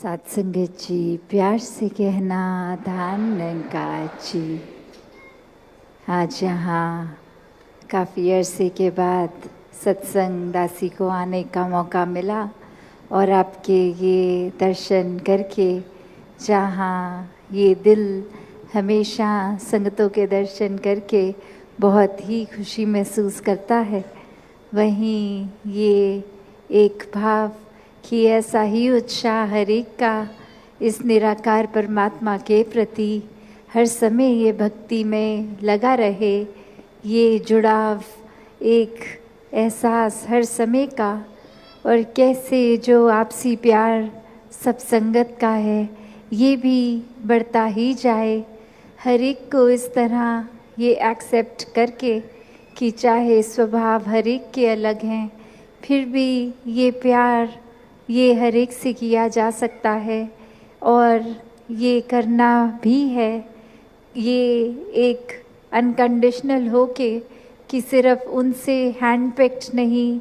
सत्संगत जी, प्यार से कहना धान निरंकार जी। आज यहाँ काफ़ी अरसे के बाद सत्संग दासी को आने का मौका मिला और आपके ये दर्शन करके, जहाँ ये दिल हमेशा संगतों के दर्शन करके बहुत ही खुशी महसूस करता है, वहीं ये एक भाव कि ऐसा ही उत्साह हर एक का इस निराकार परमात्मा के प्रति हर समय ये भक्ति में लगा रहे, ये जुड़ाव, एक एहसास हर समय का, और कैसे जो आपसी प्यार सब संगत का है ये भी बढ़ता ही जाए। हर एक को इस तरह ये एक्सेप्ट करके कि चाहे स्वभाव हर एक के अलग हैं, फिर भी ये प्यार ये हर एक से किया जा सकता है और ये करना भी है। ये एक अनकंडीशनल हो के कि सिर्फ उनसे हैंड पिक्ड नहीं,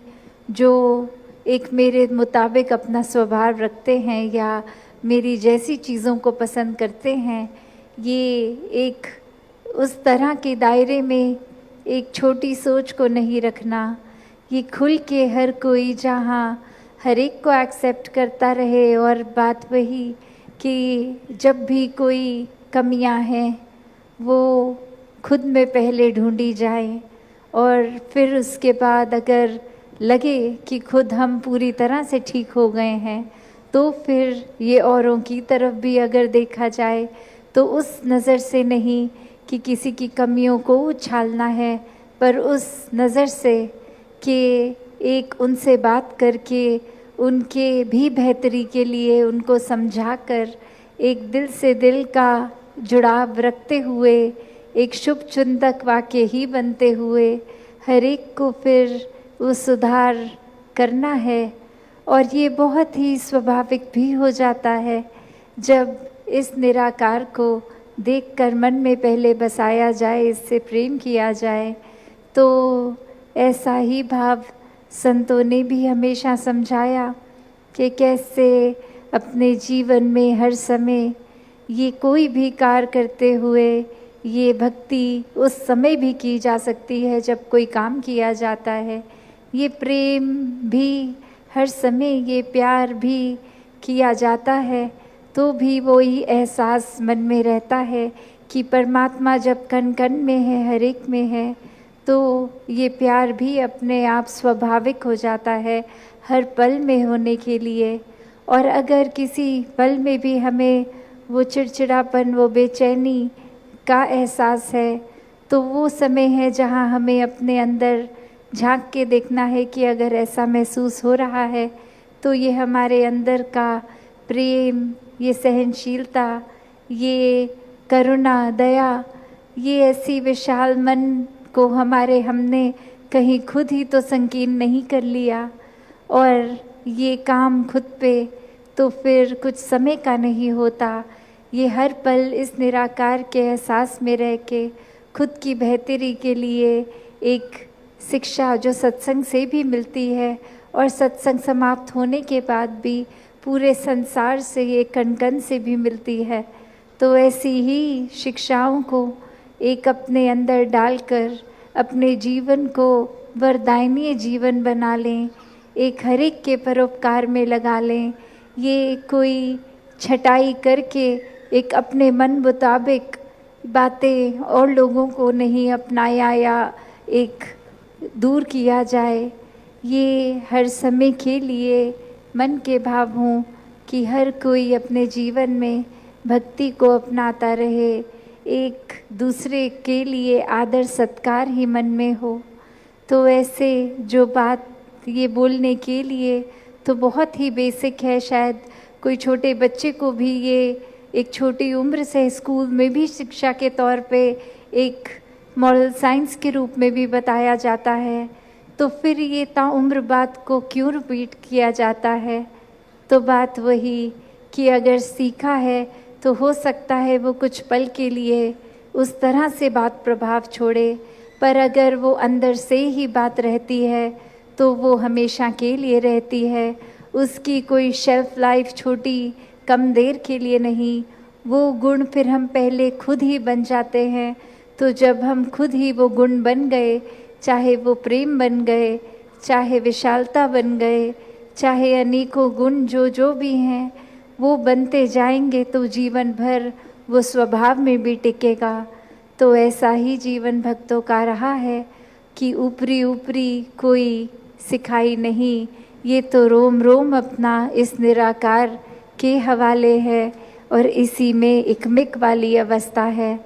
जो एक मेरे मुताबिक अपना स्वभाव रखते हैं या मेरी जैसी चीज़ों को पसंद करते हैं, ये एक उस तरह के दायरे में एक छोटी सोच को नहीं रखना। ये खुल के हर कोई जहाँ हर एक को एक्सेप्ट करता रहे, और बात वही कि जब भी कोई कमियां हैं वो खुद में पहले ढूंढी जाए, और फिर उसके बाद अगर लगे कि खुद हम पूरी तरह से ठीक हो गए हैं तो फिर ये औरों की तरफ भी अगर देखा जाए तो उस नज़र से नहीं कि किसी की कमियों को उछालना है, पर उस नज़र से कि एक उनसे बात करके उनके भी बेहतरी के लिए उनको समझाकर एक दिल से दिल का जुड़ाव रखते हुए, एक शुभ चिंतक वाक्य ही बनते हुए हर एक को फिर वो सुधार करना है। और ये बहुत ही स्वाभाविक भी हो जाता है जब इस निराकार को देखकर मन में पहले बसाया जाए, इससे प्रेम किया जाए, तो ऐसा ही भाव संतों ने भी हमेशा समझाया कि कैसे अपने जीवन में हर समय ये कोई भी कार्य करते हुए ये भक्ति उस समय भी की जा सकती है जब कोई काम किया जाता है, ये प्रेम भी हर समय, ये प्यार भी किया जाता है, तो भी वही एहसास मन में रहता है कि परमात्मा जब कण कण में है, हर एक में है, तो ये प्यार भी अपने आप स्वाभाविक हो जाता है हर पल में होने के लिए। और अगर किसी पल में भी हमें वो चिड़चिड़ापन, वो बेचैनी का एहसास है, तो वो समय है जहाँ हमें अपने अंदर झांक के देखना है कि अगर ऐसा महसूस हो रहा है तो ये हमारे अंदर का प्रेम, ये सहनशीलता, ये करुणा, दया, ये ऐसी विशाल मन को हमने कहीं खुद ही तो संकीर्ण नहीं कर लिया, और ये काम खुद पे तो फिर कुछ समय का नहीं होता। ये हर पल इस निराकार के एहसास में रह के खुद की बेहतरी के लिए एक शिक्षा जो सत्संग से भी मिलती है, और सत्संग समाप्त होने के बाद भी पूरे संसार से, ये कण कण से भी मिलती है। तो ऐसी ही शिक्षाओं को एक अपने अंदर डालकर अपने जीवन को वरदायनीय जीवन बना लें, एक हर एक के परोपकार में लगा लें। ये कोई छटाई करके एक अपने मन मुताबिक बातें और लोगों को नहीं अपनाया या एक दूर किया जाए, ये हर समय के लिए मन के भाव हों कि हर कोई अपने जीवन में भक्ति को अपनाता रहे, एक दूसरे के लिए आदर सत्कार ही मन में हो। तो ऐसे जो बात ये बोलने के लिए तो बहुत ही बेसिक है, शायद कोई छोटे बच्चे को भी ये एक छोटी उम्र से स्कूल में भी शिक्षा के तौर पे एक मॉरल साइंस के रूप में भी बताया जाता है, तो फिर ये ताउम्र बात को क्यों रिपीट किया जाता है। तो बात वही कि अगर सीखा है तो हो सकता है वो कुछ पल के लिए उस तरह से बात प्रभाव छोड़े, पर अगर वो अंदर से ही बात रहती है तो वो हमेशा के लिए रहती है। उसकी कोई शेल्फ लाइफ छोटी कम देर के लिए नहीं, वो गुण फिर हम पहले खुद ही बन जाते हैं। तो जब हम खुद ही वो गुण बन गए, चाहे वो प्रेम बन गए, चाहे विशालता बन गए, चाहे अनेकों गुण जो जो भी हैं वो बनते जाएंगे, तो जीवन भर वो स्वभाव में भी टिकेगा। तो ऐसा ही जीवन भक्तों का रहा है कि ऊपरी ऊपरी कोई सिखाई नहीं, ये तो रोम रोम अपना इस निराकार के हवाले है और इसी में एकमिक वाली अवस्था है।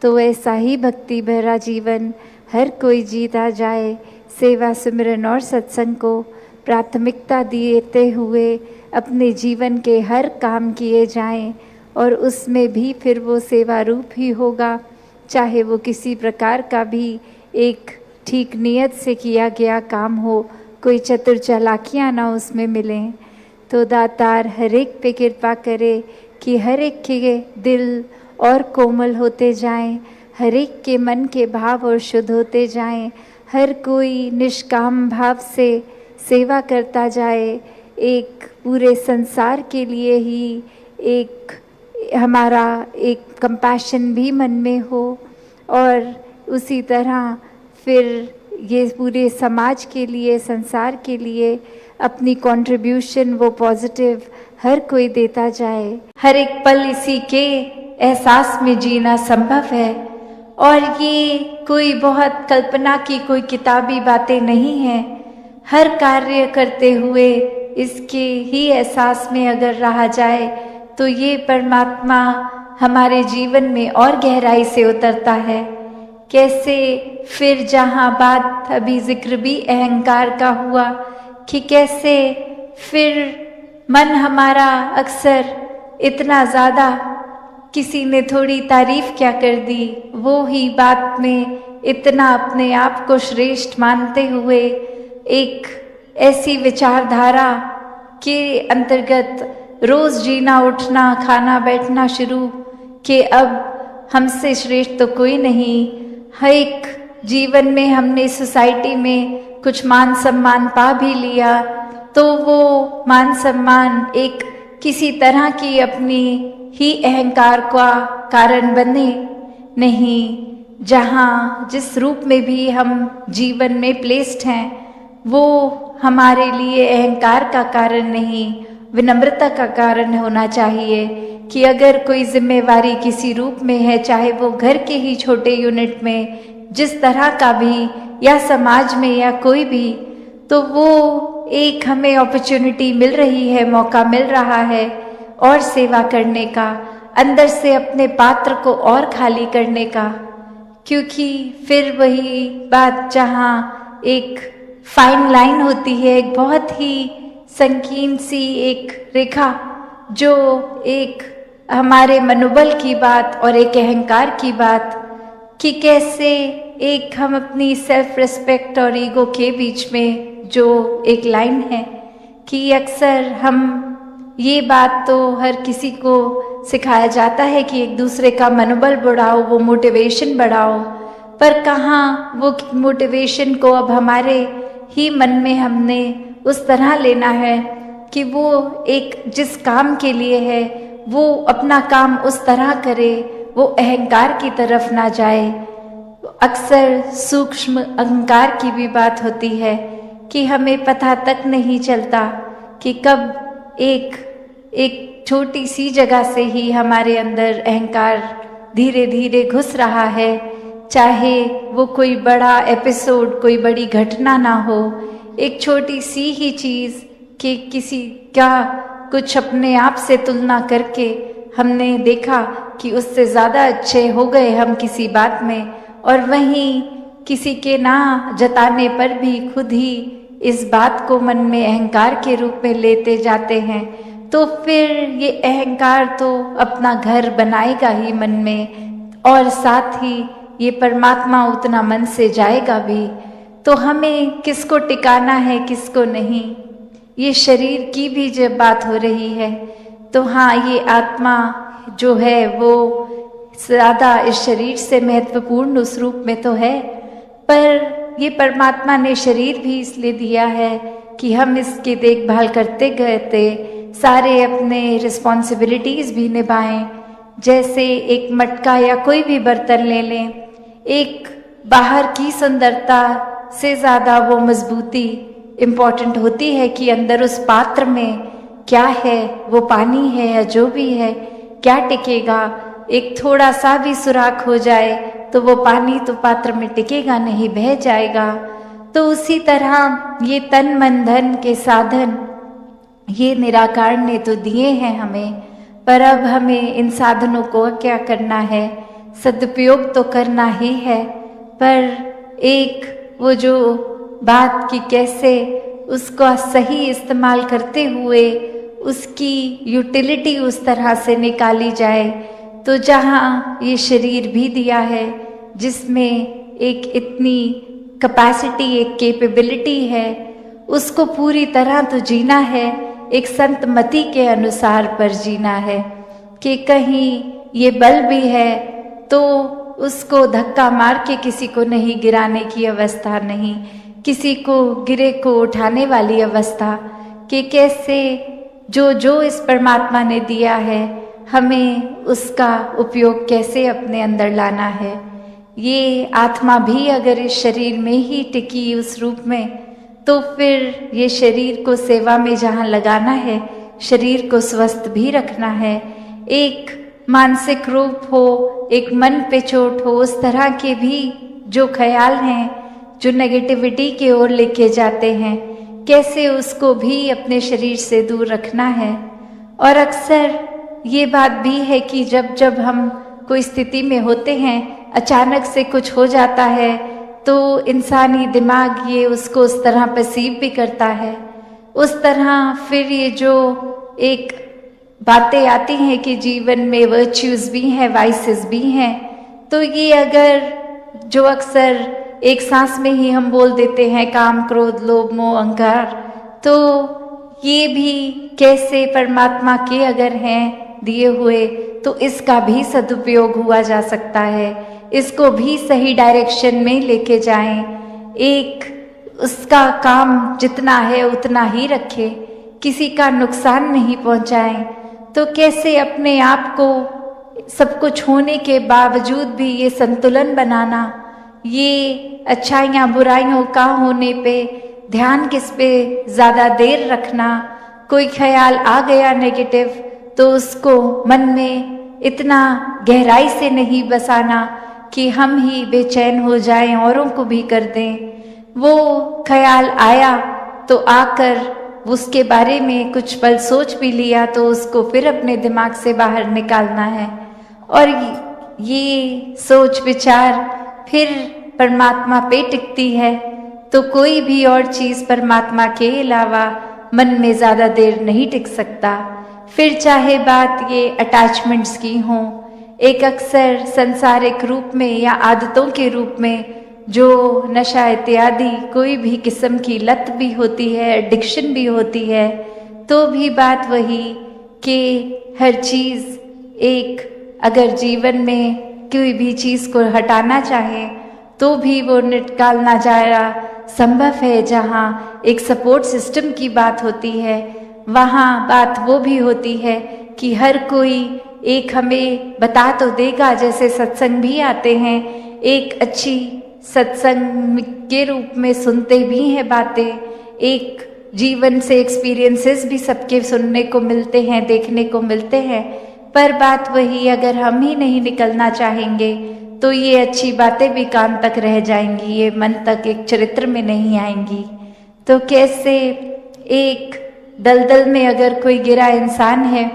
तो ऐसा ही भक्ति भरा जीवन हर कोई जीता जाए, सेवा सिमरन और सत्संग को प्राथमिकता देते हुए अपने जीवन के हर काम किए जाएं, और उसमें भी फिर वो सेवा रूप ही होगा, चाहे वो किसी प्रकार का भी एक ठीक नियत से किया गया काम हो, कोई चतुर चालाकियाँ ना उसमें मिलें। तो दातार हर एक पे कृपा करे कि हर एक के दिल और कोमल होते जाएं, हर एक के मन के भाव और शुद्ध होते जाएं, हर कोई निष्काम भाव से सेवा करता जाए, एक पूरे संसार के लिए ही एक हमारा एक कंपैशन भी मन में हो, और उसी तरह फिर ये पूरे समाज के लिए, संसार के लिए अपनी कंट्रीब्यूशन वो पॉजिटिव हर कोई देता जाए। हर एक पल इसी के एहसास में जीना संभव है, और ये कोई बहुत कल्पना की कोई किताबी बातें नहीं हैं। हर कार्य करते हुए इसके ही एहसास में अगर रहा जाए तो ये परमात्मा हमारे जीवन में और गहराई से उतरता है। कैसे फिर जहाँ बात अभी जिक्र भी अहंकार का हुआ कि कैसे फिर मन हमारा अक्सर इतना ज़्यादा, किसी ने थोड़ी तारीफ क्या कर दी, वो ही बात में इतना अपने आप को श्रेष्ठ मानते हुए एक ऐसी विचारधारा के अंतर्गत रोज जीना उठना खाना बैठना शुरू कि अब हमसे श्रेष्ठ तो कोई नहीं। हर एक जीवन में हमने सोसाइटी में कुछ मान सम्मान पा भी लिया, तो वो मान सम्मान एक किसी तरह की अपनी ही अहंकार का कारण बने नहीं। जहाँ जिस रूप में भी हम जीवन में प्लेस्ड हैं, वो हमारे लिए अहंकार का कारण नहीं, विनम्रता का कारण होना चाहिए। कि अगर कोई जिम्मेवारी किसी रूप में है, चाहे वो घर के ही छोटे यूनिट में जिस तरह का भी, या समाज में या कोई भी, तो वो एक हमें अपॉर्चुनिटी मिल रही है, मौका मिल रहा है और सेवा करने का, अंदर से अपने पात्र को और खाली करने का। क्योंकि फिर वही बात जहाँ एक फाइन लाइन होती है, एक बहुत ही संकीर्ण सी एक रेखा, जो एक हमारे मनोबल की बात और एक अहंकार की बात, कि कैसे एक हम अपनी सेल्फ रिस्पेक्ट और ईगो के बीच में जो एक लाइन है, कि अक्सर हम ये बात तो हर किसी को सिखाया जाता है कि एक दूसरे का मनोबल बढ़ाओ, वो मोटिवेशन बढ़ाओ, पर कहाँ वो मोटिवेशन को अब हमारे ही मन में हमने उस तरह लेना है कि वो एक जिस काम के लिए है वो अपना काम उस तरह करे, वो अहंकार की तरफ ना जाए। अक्सर सूक्ष्म अहंकार की भी बात होती है कि हमें पता तक नहीं चलता कि कब एक छोटी सी जगह से ही हमारे अंदर अहंकार धीरे धीरे घुस रहा है। चाहे वो कोई बड़ा एपिसोड, कोई बड़ी घटना ना हो, एक छोटी सी ही चीज़ कि किसी का कुछ अपने आप से तुलना करके हमने देखा कि उससे ज़्यादा अच्छे हो गए हम किसी बात में, और वहीं किसी के ना जताने पर भी खुद ही इस बात को मन में अहंकार के रूप में लेते जाते हैं, तो फिर ये अहंकार तो अपना घर बनाएगा ही मन में, और साथ ही ये परमात्मा उतना मन से जाएगा भी। तो हमें किसको टिकाना है, किसको नहीं, ये शरीर की भी जब बात हो रही है तो हाँ, ये आत्मा जो है वो ज़्यादा इस शरीर से महत्वपूर्ण उस रूप में तो है, पर ये परमात्मा ने शरीर भी इसलिए दिया है कि हम इसकी देखभाल करते करते सारे अपने रिस्पॉन्सिबिलिटीज़ भी निभाएं। जैसे एक मटका या कोई भी बर्तन ले लें, एक बाहर की सुंदरता से ज़्यादा वो मजबूती इम्पॉर्टेंट होती है कि अंदर उस पात्र में क्या है, वो पानी है या जो भी है, क्या टिकेगा। एक थोड़ा सा भी सुराख हो जाए तो वो पानी तो पात्र में टिकेगा नहीं, बह जाएगा। तो उसी तरह ये तन मन धन के साधन ये निराकार ने तो दिए हैं हमें, पर अब हमें इन साधनों को क्या करना है, सदुपयोग तो करना ही है, पर एक वो जो बात कि कैसे उसका सही इस्तेमाल करते हुए उसकी यूटिलिटी उस तरह से निकाली जाए। तो जहाँ ये शरीर भी दिया है जिसमें एक इतनी कैपेसिटी, एक कैपेबिलिटी है, उसको पूरी तरह तो जीना है, एक संत मति के अनुसार पर जीना है कि कहीं ये बल भी है तो उसको धक्का मार के किसी को नहीं गिराने की अवस्था नहीं, किसी को गिरे को उठाने वाली अवस्था, कि कैसे जो जो इस परमात्मा ने दिया है हमें उसका उपयोग कैसे अपने अंदर लाना है। ये आत्मा भी अगर इस शरीर में ही टिकी उस रूप में, तो फिर ये शरीर को सेवा में जहाँ लगाना है, शरीर को स्वस्थ भी रखना है, एक मानसिक रूप हो, एक मन पे चोट हो, उस तरह के भी जो ख्याल हैं जो नेगेटिविटी की ओर लेके जाते हैं, कैसे उसको भी अपने शरीर से दूर रखना है। और अक्सर ये बात भी है कि जब जब हम कोई स्थिति में होते हैं, अचानक से कुछ हो जाता है, तो इंसानी दिमाग ये उसको उस तरह परसीव भी करता है। उस तरह फिर ये जो एक बातें आती हैं कि जीवन में वर्च्यूज भी हैं, वाइसेस भी हैं, तो ये अगर जो अक्सर एक सांस में ही हम बोल देते हैं काम क्रोध लोभ मोह अहंकार, तो ये भी कैसे परमात्मा के अगर हैं दिए हुए, तो इसका भी सदुपयोग हुआ जा सकता है, इसको भी सही डायरेक्शन में लेके जाएं। एक उसका काम जितना है उतना ही रखे, किसी का नुकसान नहीं पहुंचाएं। तो कैसे अपने आप को सब कुछ होने के बावजूद भी ये संतुलन बनाना, ये अच्छाइयाँ बुराइयों का होने पे ध्यान किस पे ज़्यादा देर रखना, कोई ख्याल आ गया नेगेटिव तो उसको मन में इतना गहराई से नहीं बसाना कि हम ही बेचैन हो जाएं, औरों को भी कर दें। वो ख्याल आया तो आकर उसके बारे में कुछ पल सोच भी लिया तो उसको फिर अपने दिमाग से बाहर निकालना है। और ये सोच विचार फिर परमात्मा पे टिकती है, तो कोई भी और चीज़ परमात्मा के अलावा मन में ज़्यादा देर नहीं टिक सकता। फिर चाहे बात ये अटैचमेंट्स की हो, एक अक्सर संसारिक रूप में या आदतों के रूप में जो नशा इत्यादि कोई भी किस्म की लत भी होती है, एडिक्शन भी होती है, तो भी बात वही कि हर चीज़ एक अगर जीवन में कोई भी चीज़ को हटाना चाहे तो भी वो निकालना जाना संभव है। जहाँ एक सपोर्ट सिस्टम की बात होती है, वहाँ बात वो भी होती है कि हर कोई एक हमें बता तो देगा, जैसे सत्संग भी आते हैं, एक अच्छी सत्संग के रूप में सुनते भी हैं बातें, एक जीवन से एक्सपीरियंसेस भी सबके सुनने को मिलते हैं, देखने को मिलते हैं। पर बात वही, अगर हम ही नहीं निकलना चाहेंगे तो ये अच्छी बातें भी कान तक रह जाएंगी, ये मन तक एक चरित्र में नहीं आएंगी। तो कैसे एक दलदल में अगर कोई गिरा इंसान है,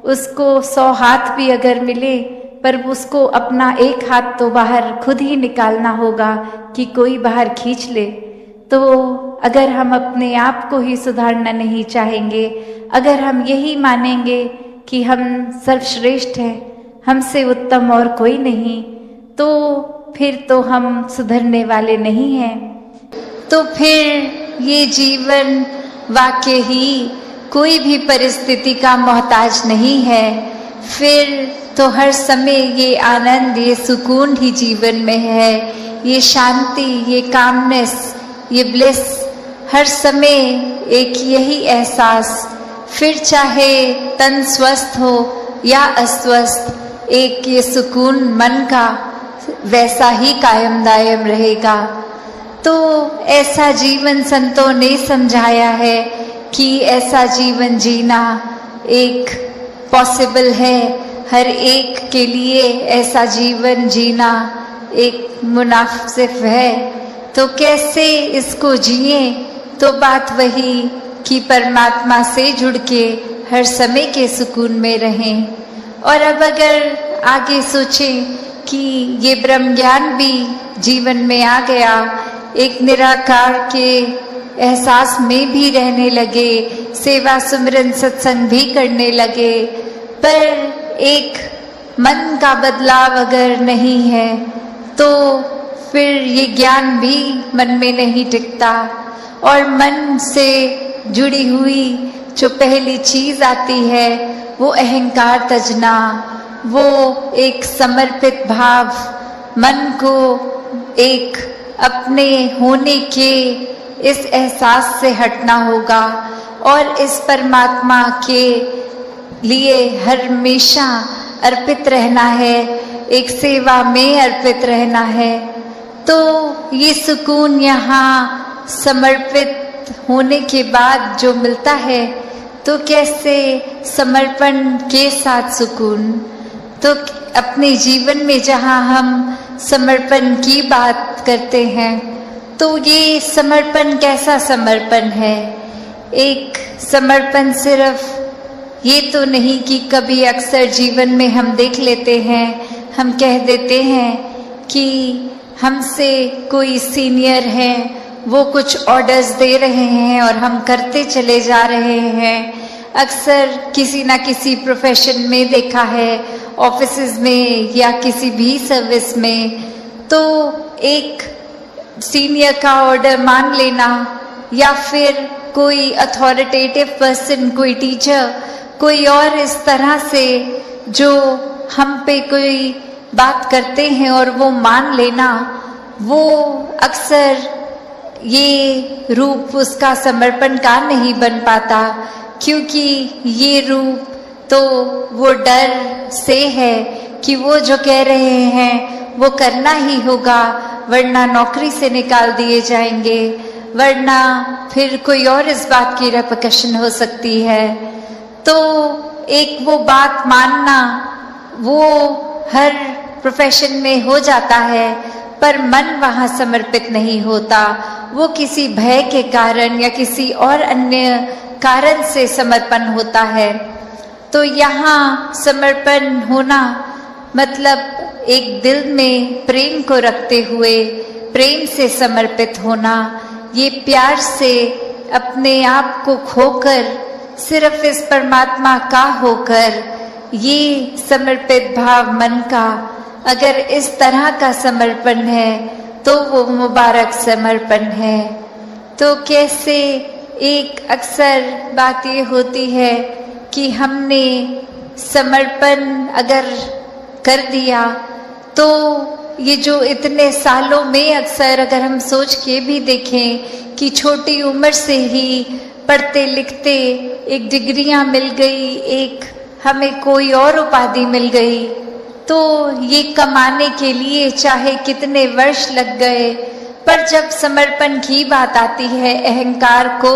उसको 100 हाथ भी अगर मिले, पर उसको अपना एक हाथ तो बाहर खुद ही निकालना होगा कि कोई बाहर खींच ले। तो अगर हम अपने आप को ही सुधारना नहीं चाहेंगे, अगर हम यही मानेंगे कि हम सर्वश्रेष्ठ हैं, हमसे उत्तम और कोई नहीं, तो फिर तो हम सुधरने वाले नहीं हैं। तो फिर ये जीवन वाकई ही कोई भी परिस्थिति का मोहताज नहीं है। फिर तो हर समय ये आनंद, ये सुकून ही जीवन में है, ये शांति, ये कामनेस, ये ब्लिस, हर समय एक यही एहसास फिर चाहे तन स्वस्थ हो या अस्वस्थ, एक ये सुकून मन का वैसा ही कायम दायम रहेगा। तो ऐसा जीवन संतों ने समझाया है कि ऐसा जीवन जीना एक पॉसिबल है, हर एक के लिए ऐसा जीवन जीना एक मुनासिब है। तो कैसे इसको जिए? तो बात वही कि परमात्मा से जुड़ के हर समय के सुकून में रहें। और अब अगर आगे सोचें कि ये ब्रह्म ज्ञान भी जीवन में आ गया, एक निराकार के एहसास में भी रहने लगे, सेवा सुमिरन सत्संग भी करने लगे, पर एक मन का बदलाव अगर नहीं है तो फिर ये ज्ञान भी मन में नहीं टिकता। और मन से जुड़ी हुई जो पहली चीज आती है वो अहंकार तजना, वो एक समर्पित भाव, मन को एक अपने होने के इस एहसास से हटना होगा और इस परमात्मा के लिए हमेशा अर्पित रहना है, एक सेवा में अर्पित रहना है। तो ये सुकून यहाँ समर्पित होने के बाद जो मिलता है, तो कैसे समर्पण के साथ सुकून। तो अपने जीवन में जहाँ हम समर्पण की बात करते हैं, तो ये समर्पण कैसा समर्पण है? एक समर्पण सिर्फ ये तो नहीं कि कभी अक्सर जीवन में हम देख लेते हैं, हम कह देते हैं कि हमसे कोई सीनियर है, वो कुछ ऑर्डर्स दे रहे हैं और हम करते चले जा रहे हैं। अक्सर किसी ना किसी प्रोफेशन में देखा है, ऑफिसेज में या किसी भी सर्विस में, तो एक सीनियर का ऑर्डर मान लेना या फिर कोई अथॉरिटेटिव पर्सन, कोई टीचर, कोई और इस तरह से जो हम पे कोई बात करते हैं और वो मान लेना, वो अक्सर ये रूप उसका समर्पण का नहीं बन पाता, क्योंकि ये रूप तो वो डर से है कि वो जो कह रहे हैं वो करना ही होगा, वरना नौकरी से निकाल दिए जाएंगे, वरना फिर कोई और इस बात की रेपकशन हो सकती है। तो एक वो बात मानना वो हर प्रोफेशन में हो जाता है, पर मन वहाँ समर्पित नहीं होता, वो किसी भय के कारण या किसी और अन्य कारण से समर्पण होता है। तो यहाँ समर्पण होना मतलब एक दिल में प्रेम को रखते हुए प्रेम से समर्पित होना, ये प्यार से अपने आप को खोकर सिर्फ इस परमात्मा का होकर, ये समर्पित भाव मन का अगर इस तरह का समर्पण है तो वो मुबारक समर्पण है। तो कैसे एक अक्सर बात ये होती है कि हमने समर्पण अगर कर दिया तो ये जो इतने सालों में अक्सर अगर हम सोच के भी देखें कि छोटी उम्र से ही पढ़ते लिखते एक डिग्रियां मिल गई, एक हमें कोई और उपाधि मिल गई, तो ये कमाने के लिए चाहे कितने वर्ष लग गए, पर जब समर्पण की बात आती है, अहंकार को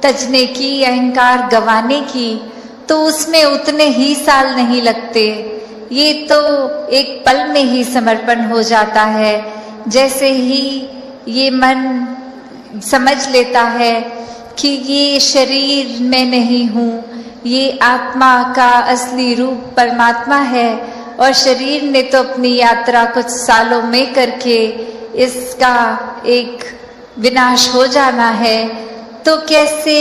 तजने की, अहंकार गंवाने की, तो उसमें उतने ही साल नहीं लगते, ये तो एक पल में ही समर्पण हो जाता है। जैसे ही ये मन समझ लेता है कि ये शरीर में नहीं हूँ, ये आत्मा का असली रूप परमात्मा है और शरीर ने तो अपनी यात्रा कुछ सालों में करके इसका एक विनाश हो जाना है, तो कैसे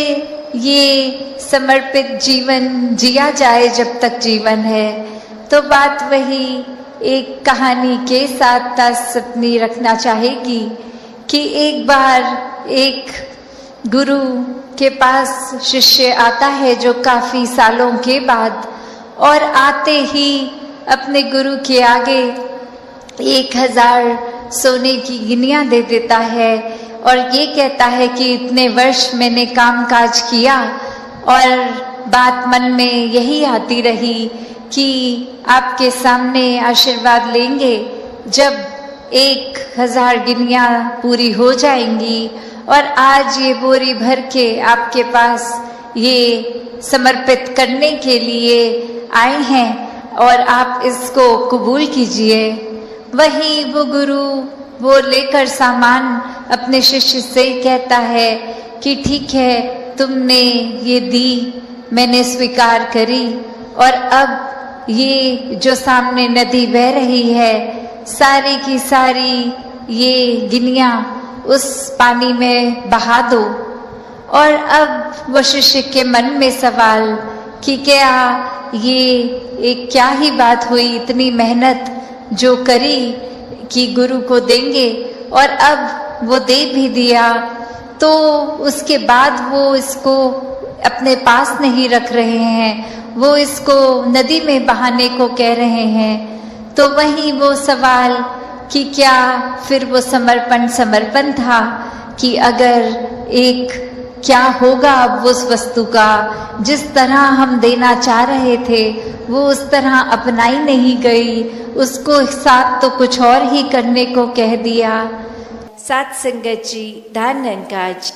ये समर्पित जीवन जिया जाए जब तक जीवन है। तो बात वही एक कहानी के साथ तास अपनी रखना चाहेगी कि एक बार एक गुरु के पास शिष्य आता है जो काफी सालों के बाद, और आते ही अपने गुरु के आगे 1000 सोने की गिनियां दे देता है और ये कहता है कि इतने वर्ष मैंने काम काज किया और बात मन में यही आती रही कि आपके सामने आशीर्वाद लेंगे जब 1000 गिनियाँ पूरी हो जाएंगी। और आज ये बोरी भर के आपके पास ये समर्पित करने के लिए आए हैं और आप इसको कबूल कीजिए। वही वो गुरु वो लेकर सामान अपने शिष्य से कहता है कि ठीक है, तुमने ये दी, मैंने स्वीकार करी, और अब ये जो सामने नदी बह रही है, सारी की सारी ये गिनियाँ उस पानी में बहा दो। और अब वो शिष्य के मन में सवाल कि क्या ये एक क्या ही बात हुई, इतनी मेहनत जो करी कि गुरु को देंगे, और अब वो दे भी दिया, तो उसके बाद वो इसको अपने पास नहीं रख रहे हैं, वो इसको नदी में बहाने को कह रहे हैं। तो वही वो सवाल कि क्या फिर वो समर्पण था कि अगर एक क्या होगा अब उस वस्तु का, जिस तरह हम देना चाह रहे थे वो उस तरह अपनाई नहीं गई, उसको साथ तो कुछ और ही करने को कह दिया। सात संगत जी, धन अंकाज।